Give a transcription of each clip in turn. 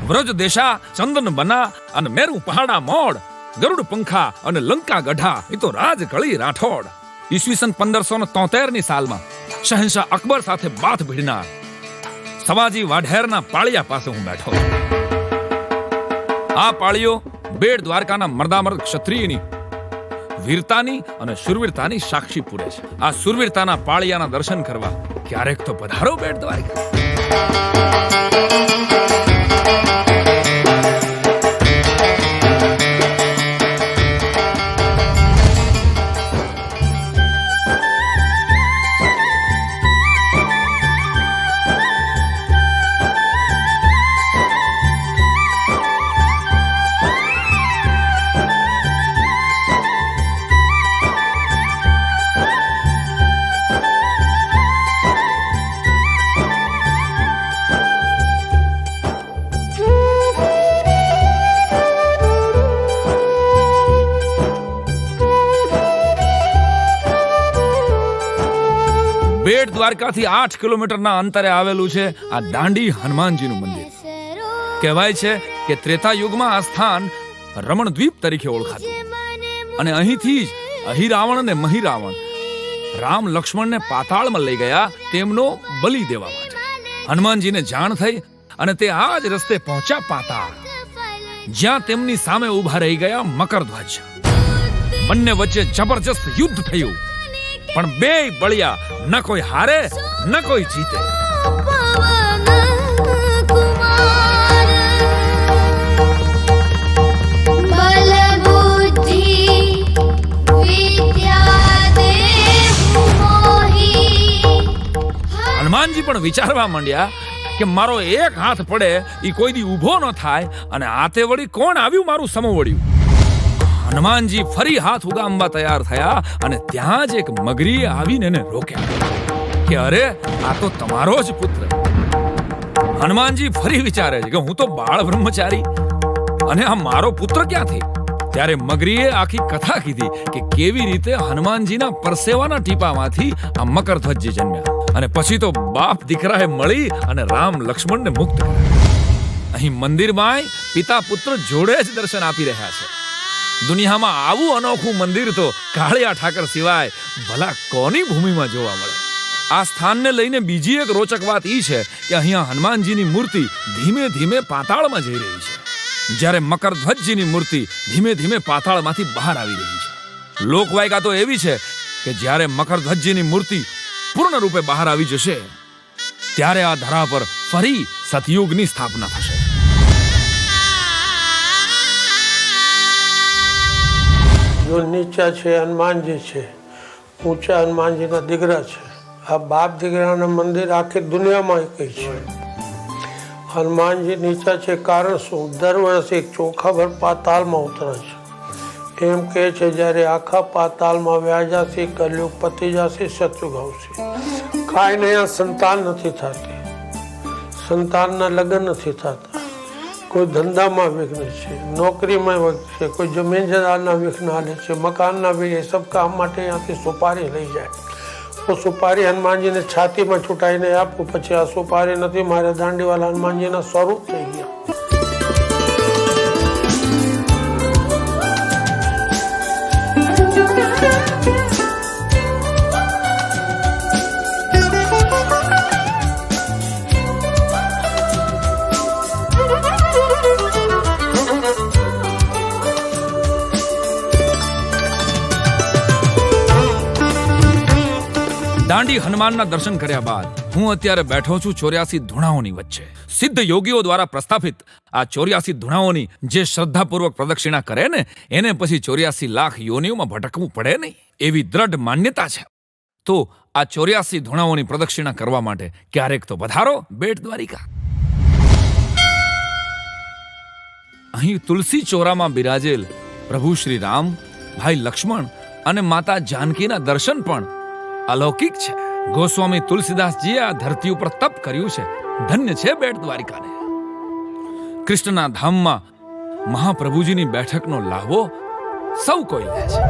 વ્રજ દેશા ચંદન બના અને મેરુ પહાડા મોડ, ગરુડ પંખા અને લંકા ગઢા, એ તો રાજ કળી રાઠોડ. ઈસવીસન 1573 ની સાલમાં શહેનશાહ અકબર સાથે બાથ ભીડનાર સવાજી વાઢેરના પાળિયા પાસે હું બેઠો. આ પાળિયો બેટ દ્વારકાના મર્દામર્દ ક્ષત્રિયની વીરતાની અને શુરવીરતાની સાક્ષી પૂરે છે. આ શુરવીરતાના પાળિયાના દર્શન કરવા ક્યારેક તો પધારો બેટ દ્વારકા. બેટ દ્વારકાથી 8 કિલોમીટરના અંતરે આવેલું છે આ દાંડી હનુમાનજીનું મંદિર. કહેવાય છે કે ત્રેતા યુગમાં આ સ્થાન રમણદ્વીપ તરીકે ઓળખાતું અને અહીંથી જ અહિરાવણ અને મહિરાવણ રામ લક્ષ્મણને પાતાળમાં લઈ ગયા તેમનો બલિ દેવા માટે. હનુમાનજીને જાણ થઈ અને તે આ જ રસ્તે પહોંચ્યા પાતાળ, જ્યાં તેમની સામે ઊભા રહી ગયા મકરધ્વજ. બંને વચ્ચે જબરજસ્ત યુદ્ધ થયું, પણ બે બળિયા ન કોઈ હારે ન કોઈ જીતે. હનુમાનજી પણ વિચારવા માંડ્યા કે મારો એક હાથ પડે એ કોઈ દી ઊભો ન થાય, અને આતે વળી કોણ આવ્યું મારું સમોવડ્યું. હનુમાનજી ફરી હાથ ઉગામવા તૈયાર થયા અને ત્યાં જ એક મગરીએ આવીને એને રોક્યા કે અરે આ તો તમારો જ પુત્ર. હનુમાનજી ફરી વિચારે છે કે હું તો બાળ બ્રહ્મચારી અને આ મારો પુત્ર ક્યાંથી. ત્યારે મગરીએ આખી કથા કીધી કે કેવી રીતે હનુમાનજીના પરસેવાના ટીપામાંથી આ મકરધ્વજ જન્મ્યા, અને પછી તો બાપ દીકરાએ મળી અને રામ લક્ષ્મણને મુક્ત કર્યા. અહીં મંદિરમાં પિતા પુત્ર જોડે જ દર્શન આપી રહ્યા છે. દુનિયામાં આવું અનોખું મંદિર તો કાળિયા ઠાકર સિવાય ભલા કોની ભૂમિમાં જોવા મળે. આ સ્થાનને લઈને બીજી એક રોચક વાત એ છે કે અહીંયા હનુમાનજીની મૂર્તિ ધીમે ધીમે પાતાળમાં જઈ રહી છે, જ્યારે મકરધ્વજજીની મૂર્તિ ધીમે ધીમે પાતાળમાંથી બહાર આવી રહી છે. લોકવાયકા તો એવી છે કે જ્યારે મકરધ્વજજીની મૂર્તિ પૂર્ણ રૂપે બહાર આવી જશે ત્યારે આ ધરા પર ફરી સતયુગની સ્થાપના થશે. જો નીચા છે હનુમાનજી છે, ઊંચા હનુમાનજીના દીકરા છે. આ બાપ દીકરાના મંદિર આખી દુનિયામાં એક છે. હનુમાનજી નીચા છે કારણ શું? દર વર્ષે એક ચોખા ભર પાતાળમાં ઉતરે છે. એમ કહે છે જ્યારે આખા પાતાળમાં વ્યા જશે, કલયુગ પતી જશે, સતયુગ આવશે. કાંઈ નહીં, આ સંતાન નથી થતી, સંતાનના લગ્ન નથી થતા, કોઈ ધંધામાં વિઘ્ન છે, નોકરીમાં વિઘ્ન છે, કોઈ જમીન જદારના વિઘ્ન હાલે છે, મકાનના વિઘ્ન. એ સબ કામ માટે અહીંયાથી સુપારી લઈ જાય. હું સુપારી હનુમાનજીને છાતીમાં છૂટાઈને આપું, પછી આ સુપારી નથી, મારે દાંડીવાલા હનુમાનજીના સ્વરૂપ થઈ ગયા. દાંડી હનુમાનના દર્શન કર્યા બાદ હું અત્યારે બેઠો છું 84 ધૂણાઓની વચ્ચે. સિદ્ધ યોગીઓ દ્વારા પ્રસ્થાપિત આ 84 ધૂણાઓની જે શ્રદ્ધાપૂર્વક પ્રદક્ષિણા કરે ને એને પછી 84 લાખ યોનિઓમાં ભટકવું પડે નહીં, એવી દ્રઢ માન્યતા છે. તો આ 84 ધૂણાઓની પ્રદક્ષિણા કરવા માટે ક્યારેક તો પધારો બેટ દ્વારિકા. અહીં તુલસી ચોરામાં બિરાજેલ પ્રભુ શ્રી રામ, ભાઈ લક્ષ્મણ અને માતા જાનકીના દર્શન પણ અલૌકિક છે. ગોસ્વામી તુલસીદાસજીએ આ ધરતી ઉપર તપ કર્યું છે. ધન્ય છે બેટ દ્વારિકાને. કૃષ્ણના ધામમાં મહાપ્રભુજીની બેઠકનો લાભો સૌ કોઈ લે છે.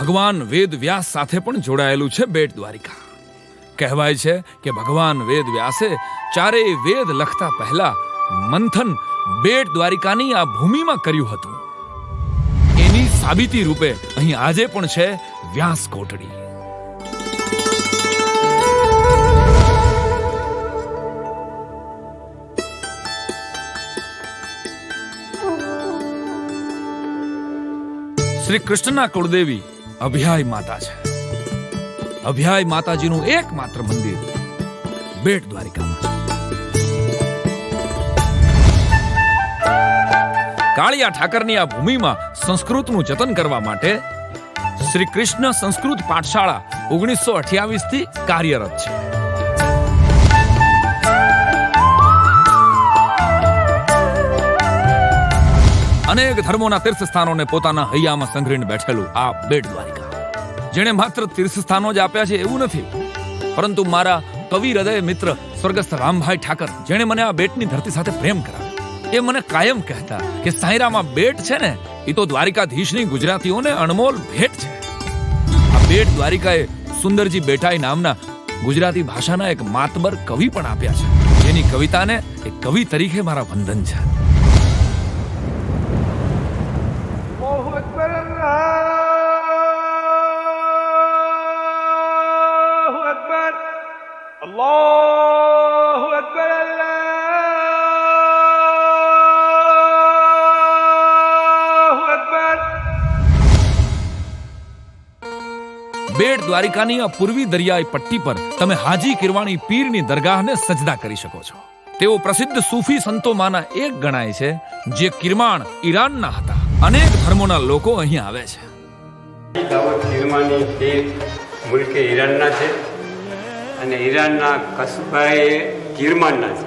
ભગવાન વેદ વ્યાસ સાથે પણ જોડાયેલું છે બેટ દ્વારિકા. કહેવાય છે કે ભગવાન વેદ વ્યાસે ચારેય વેદ લખતા પહેલા મંથન બેટ દ્વારિકાની આ ભૂમિમાં કર્યું હતું. એની સાબિતી રૂપે અહીં આજે પણ છે વ્યાસ કોટડી. શ્રી કૃષ્ણના કુળદેવી અભયાય માતા છે. અભયાય માતાજીનું એકમાત્ર મંદિર બેટ દ્વારિકામાં છે. કાળિયા ઠાકરની આ ભૂમિમાં સંસ્કૃતનું જતન કરવા માટે શ્રી કૃષ્ણ સંસ્કૃત પાઠશાળા 1928 થી કાર્યરત છે. અનેક ધર્મોના તીર્થ સ્થાનોને પોતાના હૈયામાં સંઘરીને બેઠેલું આ બેટ દ્વારિકા, જેણે માત્ર તીર્થ સ્થાનો જ આપ્યા છે એવું નથી, પરંતુ મારા કવિ હૃદય મિત્ર સ્વર્ગસ્થ રામભાઈ ઠાકર, જેણે મને આ બેટની ધરતી સાથે પ્રેમ કરાવ્યો, એ મને કાયમ કહેતા કે સાંઈરામાં બેટ છે ને એ તો દ્વારિકાધીશની ગુજરાતીઓને અણમોલ ભેટ છે. આ બેટ દ્વારિકાએ સુંદરજી બેટાઈ નામના ગુજરાતી ભાષાના એક માતબર કવિ પણ આપ્યા છે, જેની કવિતાને એક કવિ તરીકે મારા વંદન છે. બેટ દ્વારિકાની આ પૂર્વી દરિયાઈ પટ્ટી પર તમે હાજી કિરવાણી પીરની દરગાહને સજદા કરી શકો છો. તેઓ પ્રસિદ્ધ સૂફી સંતોમાંના એક ગણાય છે, જે કિરમાણ ઈરાનના હતા. અનેક ધર્મોના લોકો અહીં આવે છે. કિરમાણી પીર મુલ્કે ઈરાનના છે અને ઈરાનના કસબાએ કિરમાનના છે,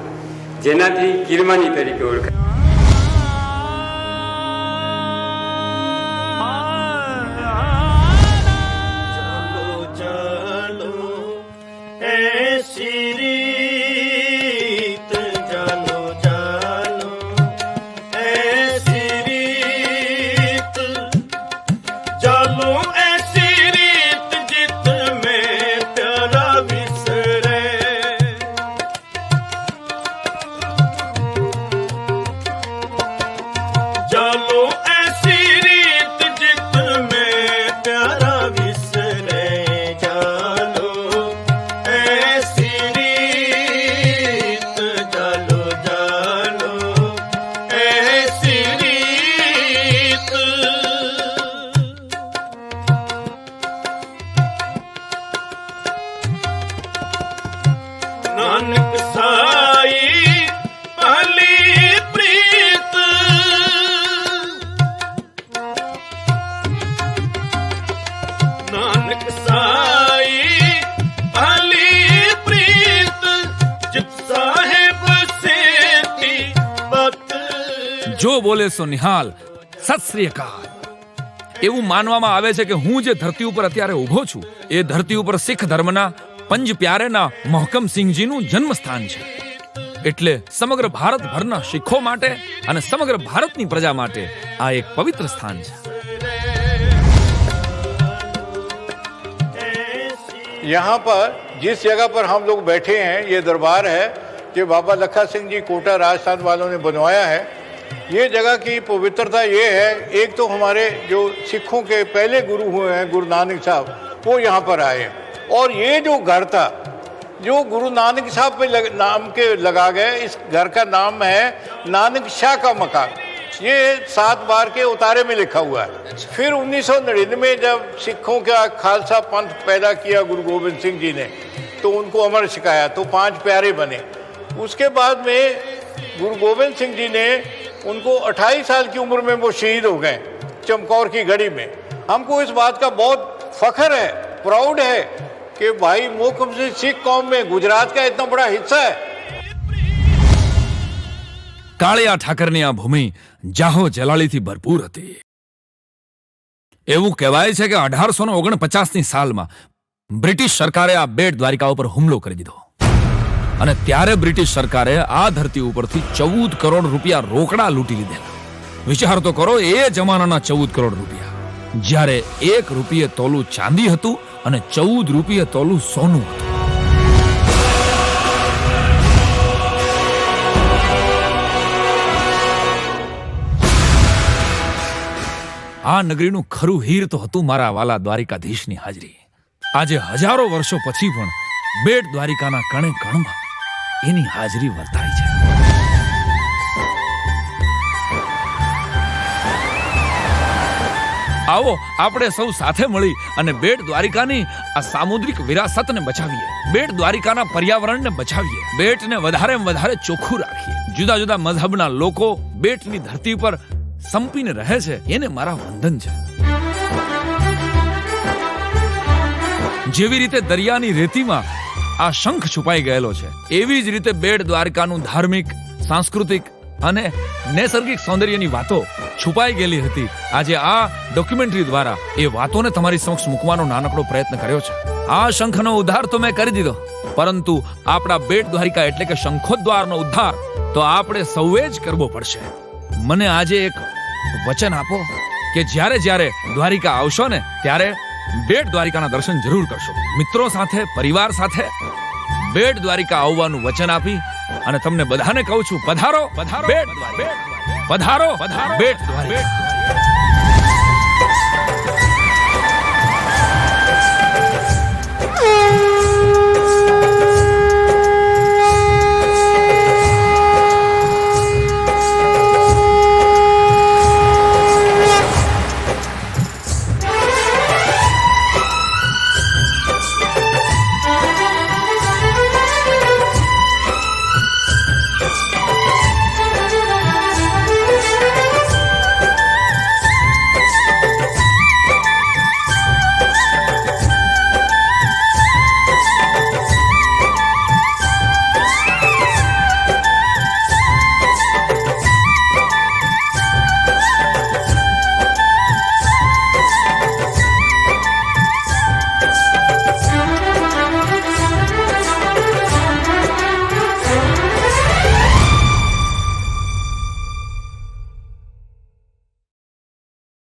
જેનાથી કિરમાની તરીકે ઓળખાય. नानक साई पहली प्रीत, नानक साई पहली प्रीत, जित साहेब सेती बत. જો બોલે સો નિહાલ, સત શ્રી અકાલ. એવું માનવામાં આવે છે કે હું જે ધરતી ઉપર અત્યારે ઊભો છું એ ધરતી ઉપર શીખ ધર્મના પંજ પ્યારેના મોહકમસિંહજીનું જન્મસ્થાન છે. એટલે સમગ્ર ભારતભરના શીખો માટે અને સમગ્ર ભારતની પ્રજા માટે આ એક પવિત્ર સ્થાન છે. यहाँ पर जिस जगह पर हम लोग बैठे हैं ये दरबार है जो बाबा लखा सिंह जी कोटा राजस्थान वालों ने बनवाया है. ये जगह की पवित्रता ये है, एक तो हमारे जो सिखों के पहले गुरु हुए हैं गुरु नानक साहब, वो यहाँ पर आए. और ये जो घर था जो गुरु नानक साहब पे नाम के लगा गए, इस घर का नाम है नानक शाह का मकान. ये 7 बार के उतारे में लिखा हुआ है. फिर 1999 में जब सिखों का खालसा पंथ पैदा किया गुरु गोविंद सिंह जी ने, तो उनको अमर सिखाया, तो 5 प्यारे बने. उसके बाद में गुरु गोविंद सिंह जी ने उनको 28 साल की उम्र में वो शहीद हो गए चमकौर की गढ़ी में. हमको इस बात का बहुत फख्र है, प्राउड है कि भाई मोहकमसिंह सिख कौम में गुजरात का इतना बड़ा हिस्सा है. કાળિયા ઠાકરની આ ભૂમિ જાહો જલાલીથી ભરપૂર હતી. એવું કહેવાય છે કે 1849ની સાલમાં બ્રિટિશ સરકારે આ બેટ દ્વારિકા ઉપર હુમલો કરી દીધો અને ત્યારે બ્રિટિશ સરકારે આ ધરતી ઉપરથી 14 કરોડ રૂપિયા રોકડા લૂંટી લીધેલા. વિચાર તો કરો, એ જમાનાના 14 કરોડ રૂપિયા. જ્યારે 1 રૂપિયે તોલું ચાંદી હતું અને 14 રૂપિયે તોલું સોનું હતું. આ નગરીનું ખરું હીર તો હતું મારા વાલા દ્વારિકાધીશની હાજરી. આજે હજારો વર્ષો પછી પણ બેટ દ્વારિકાના કણે કણમાં એની હાજરી વર્તાય છે. આવો આપણે સૌ સાથે મળી અને બેટ દ્વારિકાની આ સામુદ્રિક વિરાસતને બચાવીએ, બેટ દ્વારિકાના પર્યાવરણને બચાવીએ, બેટને વધારે ચોખ્ખું રાખીએ. જુદા જુદા મઝહબના લોકો બેટની ધરતી પર સંપીને રહે છે, એને મારા વંદન છે. જેવી રીતે દરિયાની રેતીમાં આ શંખ છુપાઈ ગયેલો છે, એવી જ રીતે બેટ દ્વારકાનું ધાર્મિક, સાંસ્કૃતિક અને નૈસર્ગિક સૌંદર્યની વાતો છુપાઈ ગયેલી હતી. આજે આ ડોક્યુમેન્ટરી દ્વારા એ વાતોને તમારી સમક્ષ મૂકવાનો નાનકડો પ્રયત્ન કર્યો છે. આ શંખનો ઉદ્ધાર તો મેં કરી દીધો, પરંતુ આપણા બેટ દ્વારિકા એટલે કે શંખોદ્વારનો ઉદ્ધાર તો આપણે સૌએ જ કરવો પડશે. મને આજે એક વચન આપો કે જ્યારે જ્યારે દ્વારિકા આવશો ને ત્યારે બેટ દ્વારિકાના દર્શન જરૂર કરશો. મિત્રો સાથે, પરિવાર સાથે બેટ દ્વારિકા આવવાનું વચન આપી અને તમને બધાને કહું છું, પધારો બેટ દ્વારિકા, પધારો બેટ દ્વારિકા.